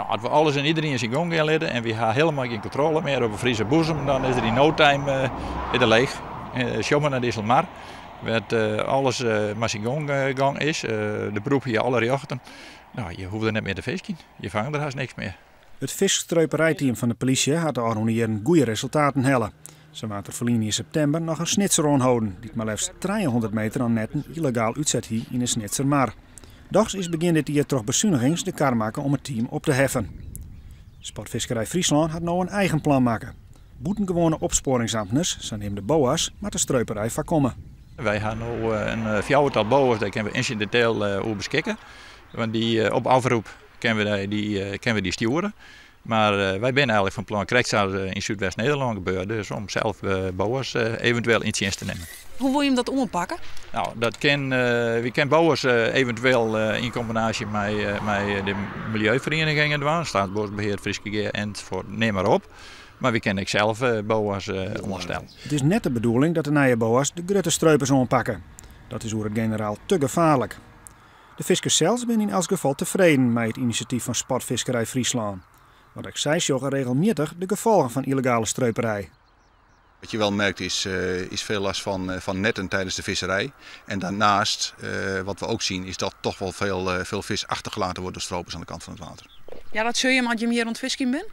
Nou, als we alles en iedereen in zijn gang gaan leiden en we hebben helemaal geen controle meer over Friese boezem, dan is er in no time weer leeg. Schommen naar deze mar, waar alles maar zijn gang is, de beroep hier alle jachten. Nou, je hoeft er net meer te visken, je vangt er haast niks meer. Het visstreuperijteam van de politie had de organiseren goede resultaten hellen. Ze waren verliezen in september nog een snitser aanhouden, die maar liefst 300 meter aan netten illegaal uitzet hier in de Snitsermar. Dochs is begin dit jaar toch bezuinigings de kar maken om het team op te heffen. Sportvisserij Friesland had nou een eigen plan maken. Boetengewone opsporingsambtenaren, zo nemen de boa's, maar de streuperij voorkomen. Wij hebben nu een vijftal boa's, daar kunnen we incidenteel over beschikken. Want die op afroep kunnen we die sturen. Maar wij zijn eigenlijk van plan, krijgt dat in Zuidwest-Nederland gebeurd, dus om zelf boa's eventueel in dienst te nemen. Hoe wil je hem dat onderpakken? Nou, we kennen boa's eventueel in combinatie met de milieuverenigingen, Staatsbosbeheer, Friesgeheer en neem maar op. Maar we kennen zelf boa's onderstellen. Het is net de bedoeling dat de nieuwe boa's de grote streupers aanpakken. Dat is voor het generaal te gevaarlijk. De fiskers zelf zijn in elk geval tevreden met het initiatief van Sportvisserij Friesland. Want ik zei regelmatig de gevolgen van illegale streuperij. Wat je wel merkt is veel last van netten tijdens de visserij. En daarnaast, wat we ook zien, is dat toch wel veel vis achtergelaten wordt door stropers aan de kant van het water. Ja, dat zul je als je hem hier ontvisking bent?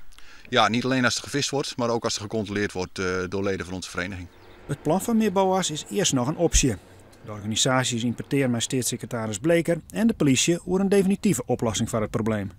Ja, niet alleen als er gevist wordt, maar ook als er gecontroleerd wordt door leden van onze vereniging. Het plan van meer boa's is eerst nog een optie. De organisaties importeren met staatssecretaris Bleker en de politie voor een definitieve oplossing van het probleem.